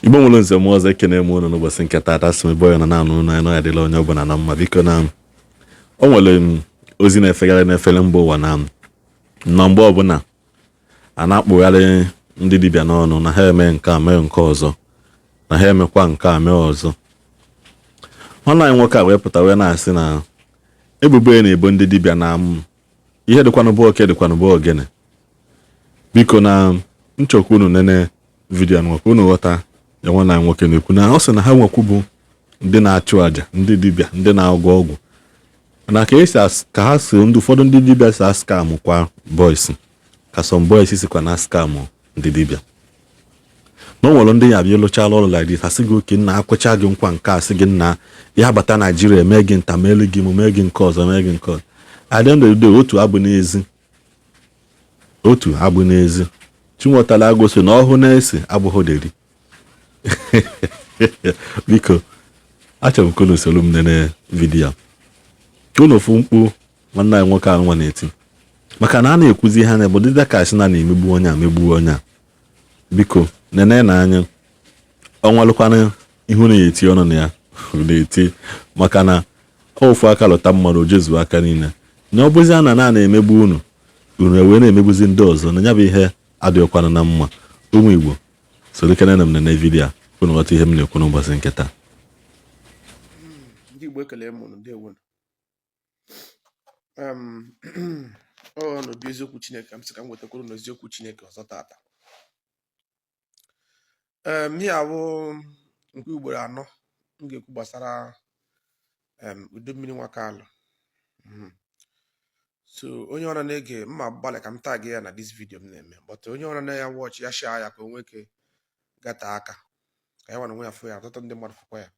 Igbo nwere nze m ọzọ ekene m unu n'ụbọchị nke taata sị m boy na naanụ na ya adịla onye ọbụla na mma biko na o nwere ozi na-efegharị n'efere mba ụwa na mgbe ọbụla a na-akpụgharị ndị dibịa n'ọnụ na ha eme nke a mee nke ọzọ na ha emekwa nke a mee ọzọ. Nwanne anyị nwoke a wee pụta wee na-asị na ebubo ya na-ebo ndị dibịa na ihe dịkwanụ bụ oke dịkwanụ bụ ogene. Biko na nchọkwa unu nene vidiyo nwekwa unu ghọta ya nwanne anyị nwoke na-ekwu na ọ sị na ha nwekwu bụ ndị na-achụ àjà, ndị dibịa, ndị na-agwọ ọgwụ na ka ha si ndị ụfọdụ ndị dibịa si askam kwa boys ka some boys sikwa na askam ndị dibịa. Na o nwere ndị ya bịa lụchala ọrụ like this asị gị oke nna akwụcha gị nkwa nke asị gị nna ya bata Naijiria mee gị nta meelu gị mee gị nke ọzọ mee gị nke ọzọ. At the end of the day otu abụ n'ezi Chinwetala agosi na ọhụ na-ese abụghị deri. Biko achọrọ m ka unu soro m nene vidiyo ka unu fụ mkpu nwanne anyị nwoke ahụ nwa na-eti maka na a na-ekwuzi ha na bụ dịda ka asị na na-emegbu onye a megbuo onye a. Biko nene na anya ọnwalụkwana ihu na-eti ọnụ na ya na-eti maka na ofu aka lụta mmadụ ojezu aka niile na ọ bụzi a na-emegbu unu wee na-emegbuzi ndị ọzọ na ya bụ ihe adịghịkwana na mma. Ụmụ Igbo soro kene na m nene vidiyo unu ghọta ihe m na-ekwu n'ụbọchị nke taa. Ndị Igbo ekele m unu ndewo. N'obi eziokwu Chineke m sị ka m wetakwuru n'eziokwu Chineke ọzọ tata. Ihe abụ nke ugboro anọ m ga-ekwu gbasara udu mmiri Nwakalụ. So onye ọra na-ege mma gbalị ka m tag ya na this video m na-eme, but onye ọra na ya watch ya share ya ka o nwee ike gata aka ka ya nwa onwe ya fụ ya ọtụtụ ndị mmadụ fụkwa ya.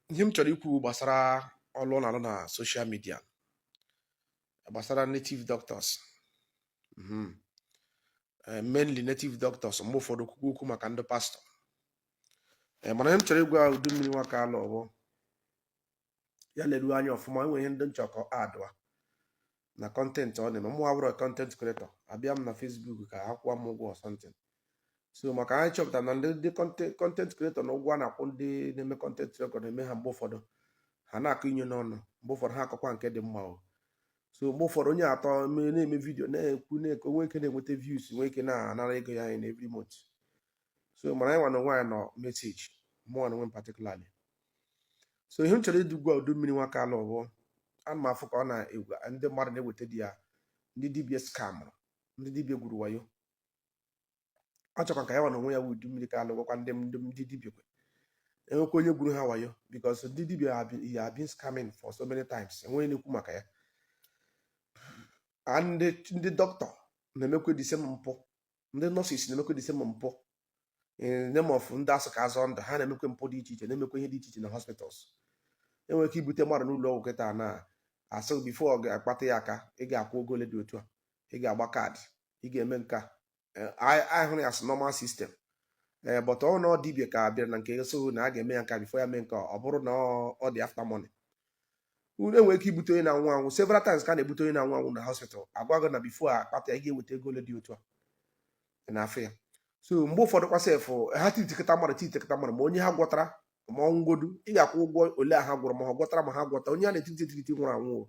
Ihe m chọrọ ikwu gbasara ọlụ na-alụ na social media gbasara native doctors, mainly native doctors mgbe ụfọdụ okwu maka ndị pastọ. Mana ihe m chọrọ ịgwa udu mmiri Nwakalụ ọbụ ya leruo anya ọfụma. Enwere ihe ndị nchọkọ adụa na kọntent ọ na-eme. Mụ abụrụ kọntent creator, abịa m na Facebook ka ha kwụọ m ụgwọ something. So maka anyị chọpụtara na ndị kọntent creator na ụgwọ a na-akwụ ndị na-eme kọntent creator na-eme ha mgbe ụfọdụ ha na-akụ inye n'ọnụ, mgbe ụfọdụ ha akọkwa nke dị mma. So mgbe ụfọdụ onye atọ na-eme vidio na-ekwu onwe ike na-enweta views, nwee ike na-anara ego ya na every month. So mana anyị nwa na onwe anyị nọ message mụọ na onwe m particularly. So ihe m chọrọ idugwa udu mmiri Nwakalụ bụ ana m afụ ka ọ na-egwu ndị mmadụ na-eweta di ya ndị dibịa scam, ndị dibịa gwuru wayo. Achọkwa ka ya nwa na onwe ya udu mmiri Kalụ gwakwa ndị dibịa kwe enwekwa onye gwuru ha wayo, because ndị dibịa have been scamming for so many times. Enweghị na-ekwu maka ya. Ndị dọkịta na-emekwa the same mpụ, ndị nọọsis na-emekwa the same mpụ. In the name of ndị asụ ka azọ ndụ ha na-emekwa mpụ dị iche iche, na-emekwa ihe dị iche iche na hospitals. Enwere ike ibute mmadụ n'ụlọ ọgwụ kịta na asụ bifo ọ ga-akpata ya aka ị ga-akwụ ogo ole dị otu a, ị ga-agba kaadị, ị ga-eme nka. I hụrụ ya as normal system. But ọ nọ dibịa ka bịara na nke so na a ga-eme ya nka bifo ya mee nka ọ bụrụ na ọ dị after money. Unu enwere ike ibute onye na-anwụ anwụ several times ka na-ebute onye na-anwụ anwụ na hospital agwago na bifo a akpata ya ị ga-eweta ego ole dị otu a na afọ ya. So mgbe ụfọdụ kwasịfụ ha titikịta mmadụ ma onye ha gwọtara ma ọnwụgodu ị ga-akwụ ụgwọ ole ha gwọrọ ma ha gwọtara ma ha gwọta. Onye a na-etiti nwụrụ anwụ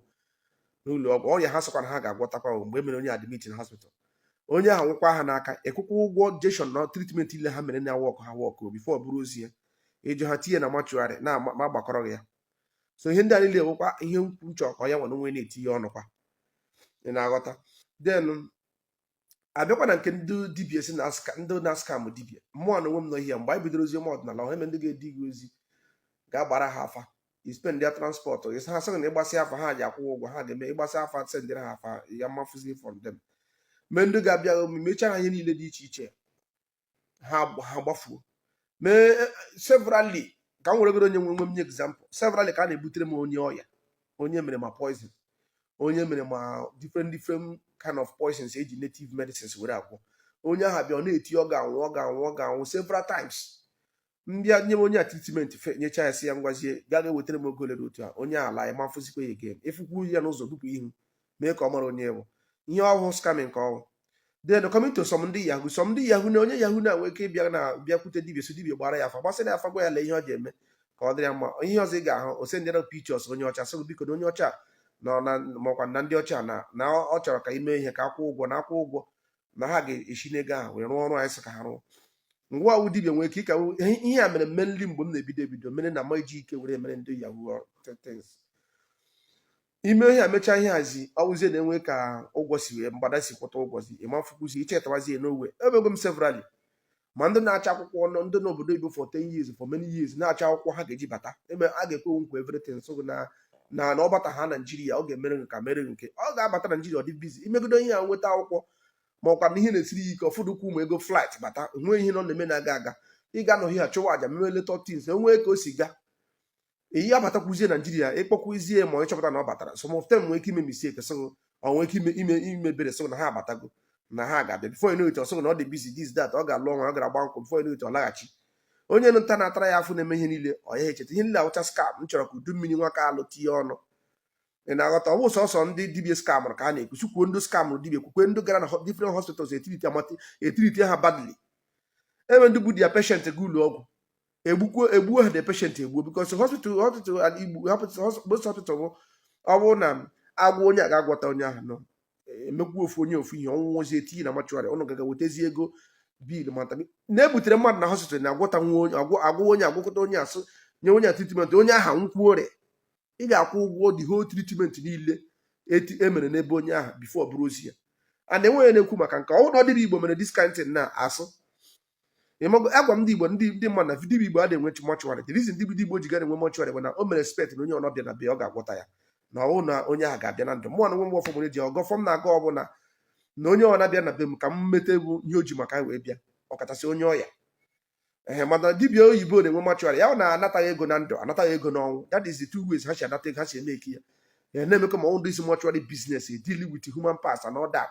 n'ụlọ ọgwụ ọrịa ha sọkwa na ha ga-agwọtakwa mgbe e mere onye admit na hospital. Onye ahụ nwụkwa ha n'aka ekwụkwọ ụgwọ jeshọn na tritment ile ha mere na ha wọkụ bifo bụrụ ozi ya ịjụ ha tinye na machụarị na ma gbakọrọ ya. So ihe ndị a niile ewekwa ihe nchọkọ ya nwana onwe na-etinye ọnụkwa ị na-aghọta. Then abịakwa na nke ndị dibịa si ndị na-askam dibịa. Mmụọ na onwe m nọ ihe mgbe anyị bidoro ozi ọma ọdịnala ọha eme ndị ga-edi gị ozi ga-agbara ha afa ispend dia transport ha sịrị na ịgbasị afa ha ji akwụ ụgwọ ha ga-eme ịgbasị afa sendịrị ha afa ya mafụzi from them. Mee ndị ga-abịa mechaa ha ihe niile dị iche iche ha gbafuo mee severally ka m weregoro onye nwe m nye example. Severally ka a na-ebutere m onye ọya, onye mere ma poison, onye mere ma different kind of poisons eji native medicines were agwọ. Onye ahụ bịa ọ na-eti ọ ga-anwụ several times. Mbịa nye m onye a treatment nyecha ya si ya ngwazie gaa ga-ewetara m ogo ole dị otu a. Onye ala ya mafụzikwa ya again, ịfụkwu ya n'ụzọ bupụ ihu mee ka ọ mara onye bụ ihe ọhụụ scamming ka ọhụụ. then coming to some ndị Yahoo na onye Yahoo na nwee ike bịakwute dibia so dibia gbara ya afa gbasịrị afa gwa ya lee ihe ọ ji eme ka ọ dịrị ya mma ihe ọzọ ị ga-ahụ ose ndị pictures onye ọcha sị biko na onye ọcha nọ na makwa na ndị ọcha na ọ chọrọ ka ime ihe ka akwụ ụgwọ na akwụ ụgwọ na ha ga-eshi n'ego ahụ wee rụọ ọrụ anyị sị ka ha rụọ ngwa ọwụ dibia nwee ike ịka ihe a mere mme nri mgbe m na-ebido mere na ma iji ike were mere ndị Yahoo ime ihe amecha ihe hazi ọwụzie na-enwe ka ụgwọ si wee mgbada si kwụta ụgwọzi ịmafukwuzi ichetawazie n'owe ebego m severally ma ndị na-acha akwụkwọ ndị n'obodo Igbo for 10 years for many years na-acha akwụkwọ ha ga-eji bata eme a ga-ekwe nkwa everything so na ọbata ha Naijiria ọ ga-emere nke mere nke ọ ga-abata Naijiria ọ dị bizi imegodo ihe a nweta akwụkwọ ma ọkwa na ihe na-esiri ya ike ọfụdụkwu ụmụ ego flight bata nwee ihe nọ na-eme na-aga aga ị ga-anọghị ha chụwa aja meme leta tins enwee ka o si ga eyi abatakwuzie Naijiria ịkpọkwuzie ma ọ chọpụta na ọ batara some of them nwee ike ime mistake sị ọ nwee ike imebere sị na ha abatago na ha ga-abịa before you know it ọsọ na ọ dị busy this that ọ ga-alụ ọnwa ọ gara agba nkwụ before you know it ọ laghachi onye nta na-atara ya afụ na-eme ihe niile ọ ya echeta ihe niile awụcha scam m chọrọ ka udu mmiri nwa ka alụ tinye ọnụ ị na-aghọta ọ bụ sọsọ ndị dibia scam ka a na-ekwu chukwuo ndị scam dibia kwukwe ndị gara na different hospitals etiriti ha badly ebe ndị bụ dia patient gị ụlọ ọgwụ egbuo ha the patient egbuo because hospital and Igbo most hospital ọ bụrụ na agwụ onye a ga-agwọta onye ahụ nọ emekwu ofu ihe ọnwụnwụ ozi etinye na machụarị ụnụ gaga wetezi ego bil mata na-ebutere mmadụ na hospital na-agwọta agwụ onye agwụkọta onye asụ nye onye treatment onye aha nkwuore ị ga-akwụ ụgwọ the whole treatment niile emere n'ebe onye ahụ before bụrụ ozi ya a na-enweghị na-ekwu maka nke ọnwụ na ọ dịrị Igbo mere discounting na-asụ agwa m ndị Igbo ndị mmadụ na dibia Igbo a na-enwe mọchụarị the reason dibia Igbo ji ga na-enwe mọchụarị bụ na o mere respect na onye ọnọbịa na be ọ ga-agwọta ya na ọwụ na onye ahụ ga-abịa na ndụ mụ na nwe mgbe ọfọm ji ọgọfọm na-aga ọbụla na onye ọ na-abịa na be m ka m mete egwu ihe o ji maka wee bịa ọkachasị onye ọya mana dibia oyibo na-enwe mọchụarị ya ọ na-anataghị ego na ndụ anataghị ego n'ọnwụ that is the two ways ha si anata ego ha si eme eke ya na-emekọ ma ndị isi mọchụarị business deal with human past and all that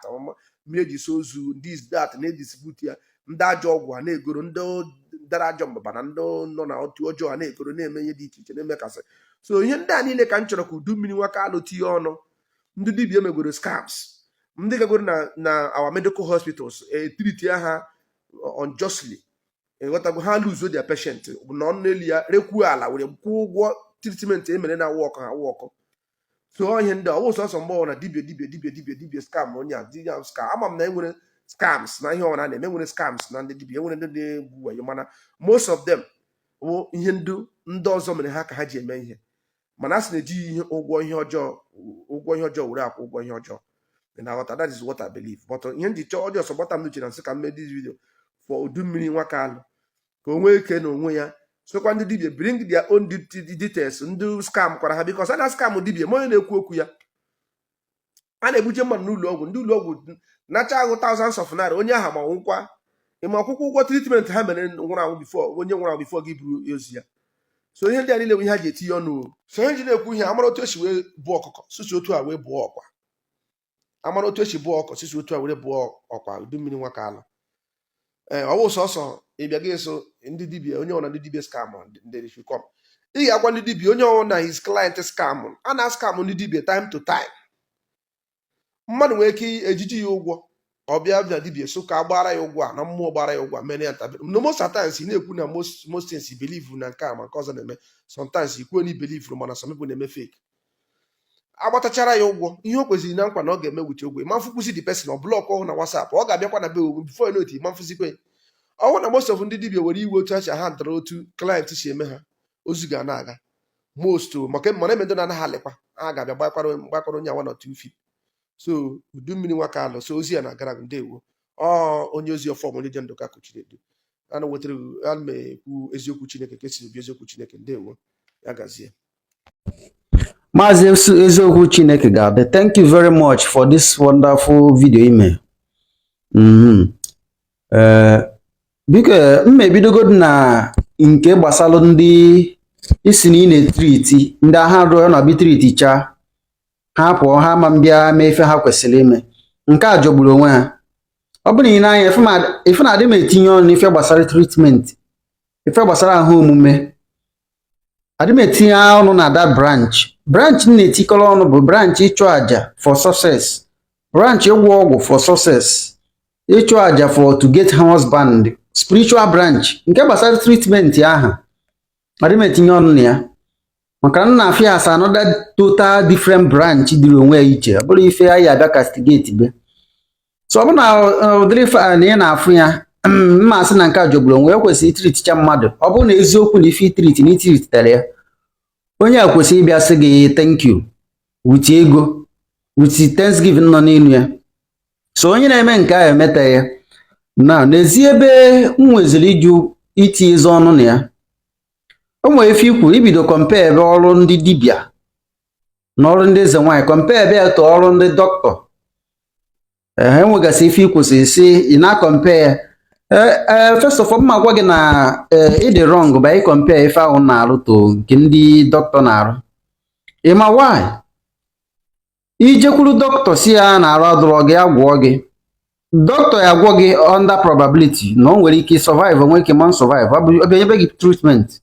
mmiri eji so ozu ndị is that na-edisibute ya ndị ajọ ọgwụ ha na-egoro ndị dara ajọ mbaba na ndị nọ na otu ọjọọ ha na-egoro na-eme ihe dị iche iche na-emekasị so ihe ndị a niile ka m chọrọ ka udu mmiri nwaka alụ tinye ọnụ ndị dibia emegoro scams ndị gagoro na our medical hospitals etiriti ha unjustly ịghọtago ha lose their patient na ọnụ n'elu ya rekwuo ala were kwụọ ụgwọ treatment emere na awụ ọkụ ha awụ ọkụ so ihe ndị ọwụ sọsọ mgbe na dibia scam onye a dibia scam ama m na enwere scams na ihe ọbụla na-eme nwere scams na ndị dibia enwere ndị na-egwu wayo mana most of them bụ ihe ndị ọzọ mere ha ka ha ji eme ihe mana a sị na-eji ihe ụgwọ ihe ọjọọ were akwụ ụgwọ ihe ọjọọ na-aghọta that is what I believe but ihe ndị chọọ ọjọọ sọ gbata m n'uche na nsị ka m mee this video for udu mmiri nwaka alụ ka o nwee ike na onwe ya sokwa ndị dibia bring their own details ndị scam kwara ha because a na scam dibia ma onye na-ekwu okwu ya a na-ebuje mmadụ n'ụlọ ọgwụ ndị ụlọ ọgwụ nacha ahụ thousands of naira onye aha ma nwụkwa ịma akwụkwọ ụgwọ treatment ha mere nwụrụ anwụ onye nwụrụ anwụ bifo gị buru ozi ya so ihe ndị a niile bụ ihe ha ji etinye ọnụ so ihe ji na-ekwu ihe amara otu esi wee bụọ ọkụkọ sisi otu a wee bụọ ọkwa amara otu esi bụọ ọkọ sisi otu a were bụọ ọkwa udu mmiri nwaka alụ ọ bụ sọsọ ịbịa gị eso ndị dibia onye ọna ndị dibia scam ndị fikom ị ga-agwa ndị dibia onye ọna his client scam a na-scam ndị dibia time to time mmadụ nwere ike ejiji ya ụgwọ ọbịa na dibia so ka agbara ya ụgwọ a na mmụọ gbara ya ụgwọ mere ya ntabere no most times ị na-ekwu na most things believe na nke a ma nke ọzọ na-eme sometimes ikwu na believe mana some people na-eme fake agbatachara ya ụgwọ ihe o kwesịrị na nkwa na ọ ga-eme wuche ụgwọ ma mfụkwụsị the person ọ blọk ọhụụ na WhatsApp ọ ga-abịakwa na be ogwu before you know it ma mfụzikwe ọnwụ na most of ndị dibia were iwe otu ha dara otu client si eme ha ozu ga na-aga most maka mana eme ndị na-anaghị alịkwa a ga-abịa gbakọrọ onye awa na otu ifi so udu mmiri nwaka alụ so ozi ya na-agara ndewo onye ozi ọfọm onye je ndụka kuchiri edu ana wetara ana ekwu eziokwu Chineke ka esi ebi eziokwu Chineke ndewo ya gazie Maazị eziokwu Chineke ga-abịa. Thank you very much for this wonderful video email. Biko mmebidogod na nke gbasalụ ndị isi na ị na-etriti ndị agha rụọ na bitriti cha ha pụọ ha ma mbịa mee ife ha kwesịrị ime nke a jọgburu onwe ha ọ bụrụ na ị na-anya ife na-adị m etinye ọnụ n'ife gbasara treatment ife gbasara ahụ omume adị m etinye ọnụ na that branch na-etikọrọ ọnụ bụ branch ịchụ aja for success branch ịgwọ ọgwụ for success ịchụ aja for to get husband, spiritual branch nke gbasara treatment aha adị m etinye ọnụ na ya maka na afịa asa another total different branch dịrị onwe ya iche, ọ bụrụ ife anyị abịa castigate be. So ọ bụ na ụdịrị ife na ị na-afụ ya mma sị na nke a jọgburu onwe ya kwesịrị itriticha mmadụ. Ọ bụrụ na eziokwu na ife itriti na itrititere ya, onye a kwesịrị ịbịa sị gị thank you with ego, with thanksgiving nọ n'elu ya. So onye na-eme nke ahụ emeta ya na n'ezi ebe m nweziri iju iti eze ọnụ na ya. O nwere ife ikwu ibido compare ebe ọrụ ndị dibịa na ọrụ ndị eze nwaanyị, compare ebe eto ọrụ ndị dọkịta. Enwegasị ife ikwụsị si ị na-compare. First of all, mma gwa gị na ịdị wrong by ị compare ife ahụ na-arụ to nke ndị dọkịta na-arụ. Ịma why? Ijekwuru dọkịta si ya na-arụ adụrọ gị, agwọ gị, dọkịta ya gwọ gị under probability na o nwere ike survive, onwe ike man survive, ọ bụ ebe gị treatment.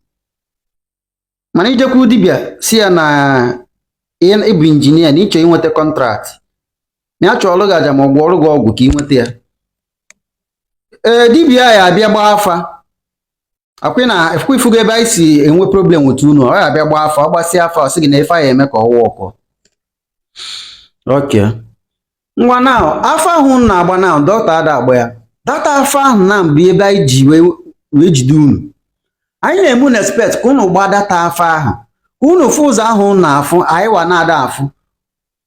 Mana ijekwuru dibịa si ya na ịbụ injinia na ịchọ inweta contract na ya chọọ ọrụ gị aja ma ọ gwọ ọrụ gị ọgwụ ka ị nweta ya. Dibịa ya abịa gbaa afa akwa na ifugo ebe anyị si enwe problem otu unu, ọ ya abịa gbaa afa, ọ gbasịa afa ọ sị gị na ife ya eme ka ọ wụọ ọkọ. Okay, ngwa na afa ahụ na-agba na dọkịta ada agba ya, data afa ahụ na mbụ ebe anyị ji wee jide unu. Anyị na-eme na expect ka unu gba data afa ahụ, ka unu fụ ụzọ ahụ na-afụ anyị wa na-ada afụ,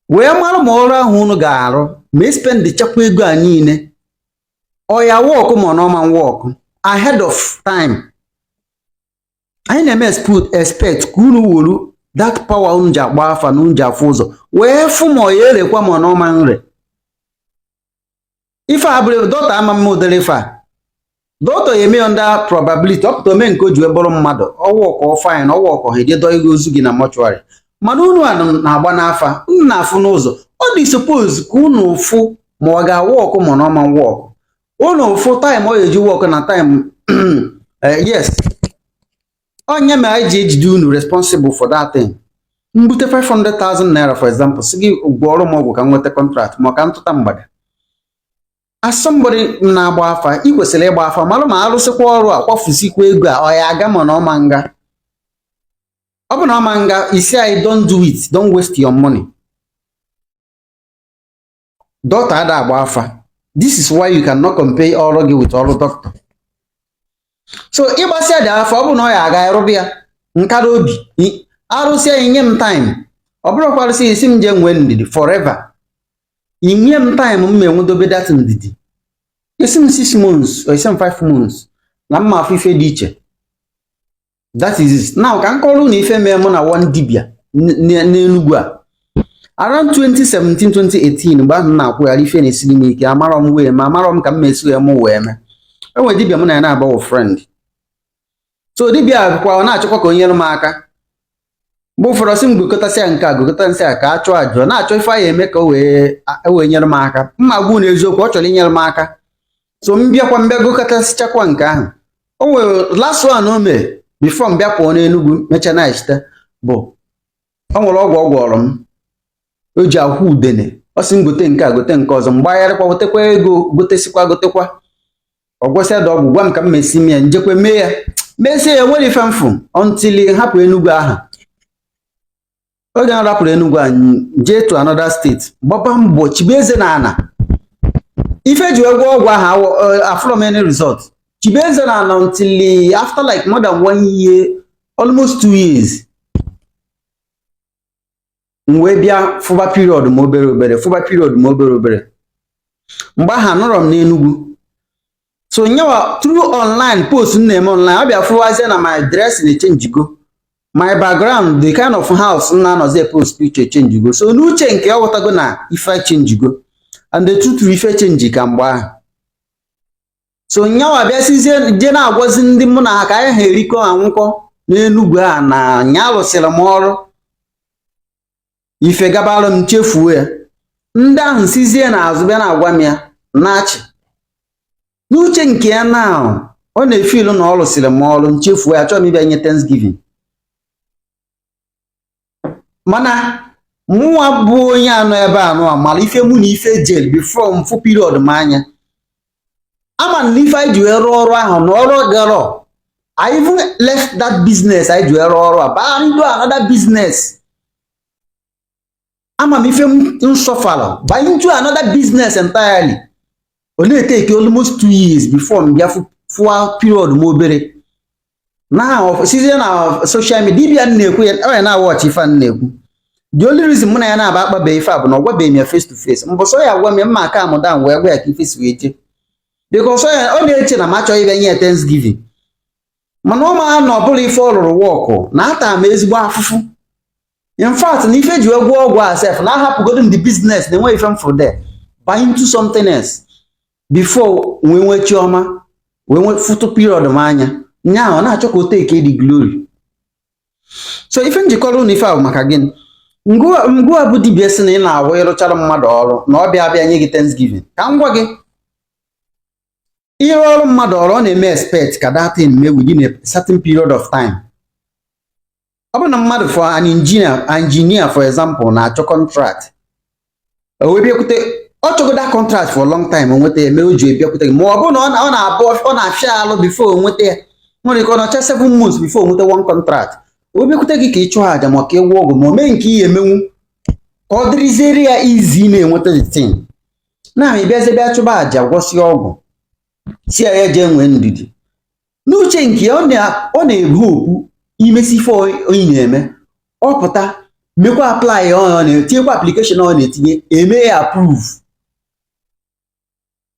wee mara ma ọrụ ahụ unu ga-arụ ma spend chekwa ego a niile ọ ya wọkụ ma ọma wọkụ ahead of time. Anyị na-eme expect ka unu wuru that power unu ji agba afa na unu ji afụ ụzọ wee fụ ma ọ ya erekwa ma ọma nre. Ife abụrụ dọta ama mma ụdịrị ife a, dọta ya eme under probability, ọ pụta ome nke o ji wee bụrụ mmadụ, ọwụ ọkọ fine, ọwụ ọkọ ha ejedo ego ozu gị na mọchụarị. Mana unu a na-agba n'afa, unu na-afụ n'ụzọ, ọ dị suppose ka unu fụ ma ọ ga-awụ ọkụ ma ọma wọkụ. Unu fụ time ọ ga-eji wọkụ na time yes, onye ma anyị ji ejide unu responsible for that thing. Mbute 500,000 naira for example, si gị gwọọrọ m ọgwụ ka m nweta contract ma ka ntụta mgbada. As somebody na-agba afa, ị kwesịrị ịgba afa malụ ma arụsịkwa ọrụ a kwafusikwa ego a ọ ya aga ma na ọma nga. Ọ bụ na ọma nga isi anyị don't do it, don't waste your money. Dọkịta ada agba afa. This is why you cannot compare ọrụ gị with ọrụ dọkịta. So ịgbasịa dị afa, ọ bụ na ọ ya aga ịrụbịa ya nkara obi, arụsịa inye m time, ọ bụrụ kwarịsị isi m je nwee ndidi forever. Inye m time m enwedobe dat ndidi, isi m 6 months or isi m 5 months na mma afọ ife dị iche. That is it. Now ka nkọrọ na ife mee mụ na one dibịa n'Enugwu a around 2017-2018 mgbe ahụ na-akwụgharị ife na-esiri m ike, amarọ m wee ma amarọ m ka m mesi wee mụ wee mee. Enwere dibịa mụ na ya na-agbawo friend. So dibịa kwa ọ na-achọkwa ka o nyere m aka. Mgbe ụfọdụ sị m gokotasịa nke a gokotasịa a ka a chụọ ajọ, na-achọ ife anyị eme ka o wee nyere m aka. Mma gbu na eziokwu ọ chọrọ inyere m aka. So m bịakwa mbịa gokotasịchakwa nke ahụ. O nwere last one o mee before m bịa pụọ n'Enugwu mecha na echite bụ o nwere ọgwụ ọ gwọrọ m, o ji akwụ udene, ọ sị m gote nke a gote nke ọzọ, mgbagharịkwa gotekwa ego gotekwa ọgwọsịa dị ọgwụ gwa m ka m mesi m ya njekwe mee ya mesie ya nwere ife mfụ until hapụ Enugwu ahụ. Oge a rapụrụ Enugwu a jee to another state, gbaba mbọ chibe eze na ana ife ji egwu ọgwụ ahụ afro many result, chibe eze na ana until after like more than 1 year, almost 2 years. Mgbe bịa fụba period ma obere obere mgbe ahụ anọrọ m n'Enugwu. So nyawa through online post na-eme online, ọ bịa fụwazie na my dress na-echange go, my background, the kind of house na-anọzi post picture change go. So n'uche nke ọ ghọtago na ife change go, and the truth ife change ka mgbe ahụ. So nyawa bịa sizie je na-agwazi ndị mụ na ha ka anyị ha erikọ anwụkọ n'Enugwu a na nya alụsịrị m ọrụ ife gabalụ m chefuo ya. Ndị ahụ sizie n'azụ bịa na-agwa m ya na-achị n'uche nke ya na ọ na-efilu na ọ lụsịrị m ọrụ nchefuo ya, chọọ m ịbịa nye Thanksgiving. Mana mụnwa bụ onye anọ ebe anọ mara ife mụ na ife jel before m fụ period m anya ama na ife anyị ji wee rụọ ọrụ ahụ na ọrụ gara. I even left that business I ji wee rụọ ọrụ a baa into another business. Ama m ife m sọfara buy into another business entirely. Ọ na-etake almost 2 years before m bịa fụwa period m obere. Now season na social media dibia na-ekwu ya ọ na watch ife na-ekwu. The only reason mụ na ya na-aba akpabe ife a bụ na ọ gwabeghị m ya face to face. Mbọsọ ya gwa m mma aka amụda m wee gwa ya ka ife si wee je. Because ọ na-eche na m achọghị ibe nye Thanksgiving. Mana ọ ma na ọ bụla ife ọ rụrụ wọkụ na ata m ezigbo afụfụ. In fact, na ife ji wee gwọ ọgwụ asef na ahapụgodo m the business na enwe ife m fụrụ there. Buy into something else before wee nwee chiọma wee nwee photo period m anya. Nya ọ na-achọ ka o take the glory. So ife njikọrọ na ife ahụ maka gịnị? Ngwa bụ dibia sị na ị na-awụ ịrụchara mmadụ ọrụ na ọ bịa nye gị Thanksgiving. Ka m gwa gị, ịrụ ọrụ mmadụ ọrụ ọ na-eme expect ka that thing mee within a certain period of time. Ọ bụ na mmadụ for an engineer for example na-achọ contract. O wee bịakwute ọ chọgo that contract for a long time o nweta eme o ji ebịakwute gị ma ọ bụ na ọ na-afịa alụ before o nweta ya. Nwere ka ọ nọcha 7 months before o nweta one contract. O bịakwute gị ka ị chụọ aja ma ka ịgwọ ọgwụ ma o mee nke ihe emenwu ka ọ dịrịziere ya easy na-enweta the thing. Na ị bịazie bịa chụba aja gwọsi ọgwụ si ya jee nwee ndidi. N'uche nke ya ọ na-ebu okpu imesi ife onye na-eme ọ pụta mekwa apply ọ na-etinyekwa application ọ na-etinye eme ya approve.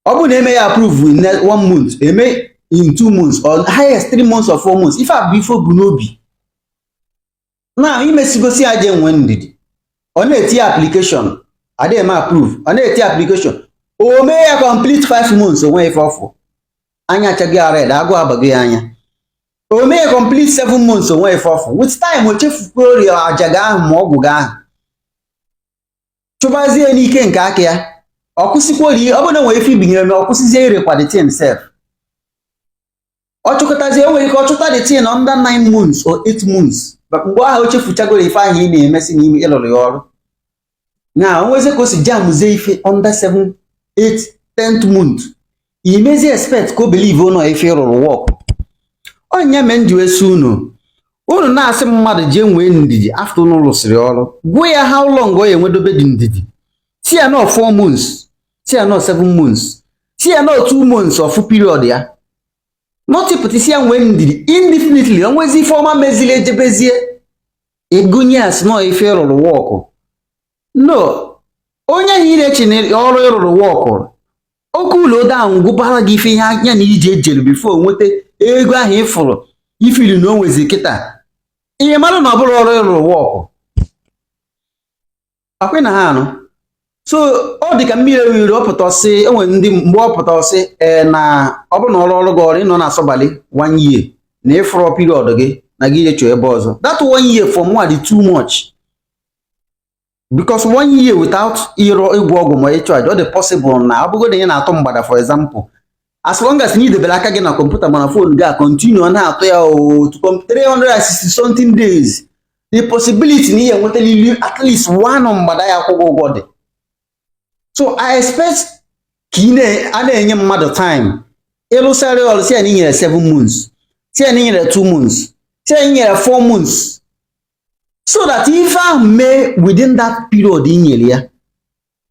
Ọ bụ na eme ya approve in 1 month eme in 2 months or highest 3 months or 4 months ife abụ ife bụ n'obi. Na imesigosi aja enwe ndidi ọ na-etinye application adịghị eme approve ọ na-etinye application o mee ya complete 5 months onwe ife ọfụ anya achaghị red agụ abaghị anya. O mee complete 7 months onwe ife ọfụ with time o chefukwa ori aja gị ahụ ma ọgwụ gị ahụ chụbazie n'ike nke aka ya ọ kwụsịkwa ori ọ bụ na nwere ife ibinyere me ọ kwụsịzie irekwa the thing self. Ọ chụkọtazie o nwere ike ọ chụta the thing under 9 months or 8 months mgbe ahụ o chefuchagoro ife ahụ ị na-emesi n'ime ịlụrụ ya ọrụ. Na o nwezi ka o si jamzie ife under 7, 8, 10th month imezi expect ka o believe nọ ife ịrụrụ work. Onye me nji wesi unu na-asị mmadụ jee nwee ndidi after unu rụsịrị ọrụ gwa ya how long ọ enwedobe dị ndidi. Si ya nọ 4 months, si ya nọ 7 months, si ya nọ 2 months of period ya. Nọtịpụta isi ya nwee ndidi indefinitely onwezi ife ọma mezili ejebezie egonye as nọ ife ịrụrụ wọkụ. No, onye ahụ ire na ọrụ ịrụrụ wọkụ oke ụlọ ode ahụ gwụbara gị ife ihe anya na ije ejere before nweta ego ahụ ịfụrụ ifiri na o nwezi kịta ihe mara na ọ bụrụ ọrụ ịrụrụ wọkụ akwe na ha anụ. So ọ dị ka mmiri ewiri ọpụtasị enwere ndị mgbe ọ pụtasị na ọ bụ na ọrụ gị ọrụ ịnọ na-asọbalị 1 year na ịfụrụ period gị na gị ije chọọ ebe ọzọ. That 1 year for me dị too much because 1 year without ịgwọ ọgwụ ma ịchụ aja ọ dị possible na ọ bụgo na ị na-atụ mgbada for example as long as na idebere aka gị na kọmputa mana phone gị a continue na-atụ ya 360 something days the possibility na ihe enwetalili at least 1 mgbada ya akwụgwọ ụgwọ dị. So I expect ka a na-enye mmadụ time ịlụsarị ọrụ si ya na inyere 7 months, si ya na inyere 2 months, si ya na inyere 4 months so that ife ahụ mee within that period inyere ya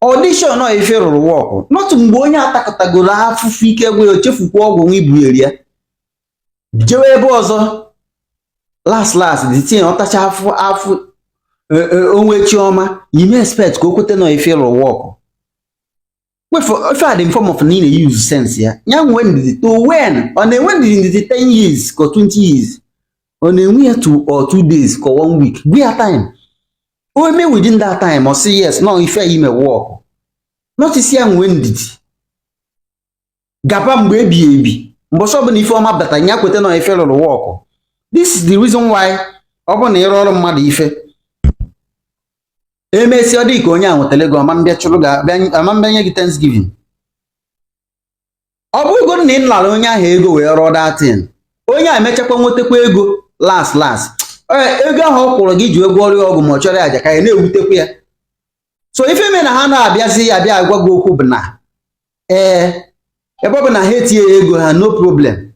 audition ọ ife rụrụ wọkụ not mgbe onye atakọtagoro afụfụ ike gwe o chefukwa ọgwụ nwa ibuyere ya jewe ebe ọzọ last the thing ọ tacha afụ onwe chiọma ime expect ka o kwete na ife rụrụ wọkụ. If I had in form of need to use sense ya when did to when on a when did 10 years or 20 years on a week 2 or 2 days or 1 week we are time o me within that time or say yes no if I may work not is here when did gapa mgbe ebi mgbe so bụ na ife ọma bata nya kwete na ife lụrụ work. This is the reason why ọ bụ na ịrụ ọrụ mmadụ ife emesi ọ dị ka onye a nwetara ego ọma mbịa chụrụ ga nye gị Thanksgiving. Ọ bụ ego na ị lara onye ahụ ego wee rụọ datin onye a emechakwa nwetakwa ego last ego ahụ ọ kwụrụ gị ji ego ọrụ ọgwụ ma ọ chọrọ aja ka ya na-ewutekwa ya. So ife me na ha na-abịazi abịa agwa gị okwu bụ na ebe ọ bụ na ha etinye ego ha no problem,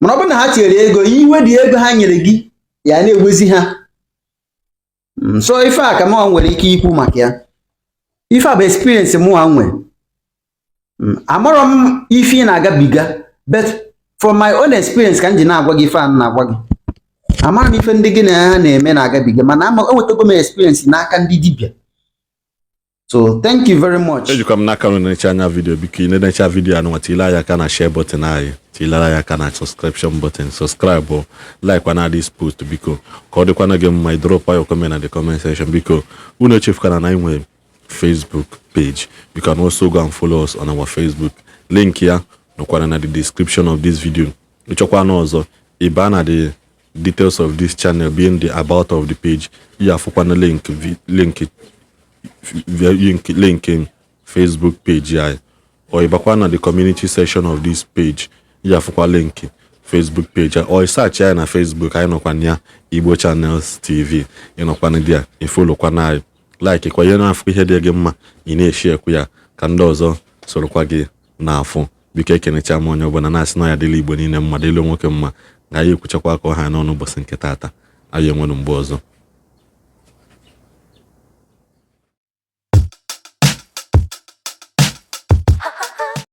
mana ọ bụ na ha tinyere ego iwe dị ego ha nyere gị ya na-ewezi ha. So ife a ka m nwere ike ikwu maka ya. Ife a bụ experience m nwe. Amarọ m ife ị na-agabiga, but from my own experience ka m ji na-agwa gị ife a na-agwa gị. Amara m ife ndị gị na ha na-eme na-agabiga, mana enwetago m experience n'aka ndị dibịa. So thank you very much. Ejikwa m n'aka na-enecha anya video, biko ị na-enecha video anụ tila ya aka na share button anyị, tila ya aka na subscription button, subscribe or like kwa na this post biko ka ọ dịkwa na gị mma. Drop your comment na the comment section biko. Unu echefukwana na anyị nwere Facebook page. You can also go and follow us on our Facebook. Link ya nọkwana na the description of this video. Ịchọkwa na ọzọ ịba na the details of this channel being the about of the page. Ya afụkwana link in Facebook page ya, or ịbakwa na the community section of this page. Ya afụkwa link Facebook page ya, or search ya na Facebook. Anyị nọkwa na Igbo Channels TV. Ịnọkwa na dia, ifolokwa na like kwa ihe na-afụ ihe dị gị mma, ị na-eshare kwa ya ka ndị ọzọ sorokwa gị na-afụ. Biko ekenecha m onye ọbụla na-asị na ya dịla Igbo niile mma, dịla nwoke mma, ga ya ekwuchakwa ka ọha n'ọnụ ụbọchị nke taata. Anyị enwere mgbe ọzọ.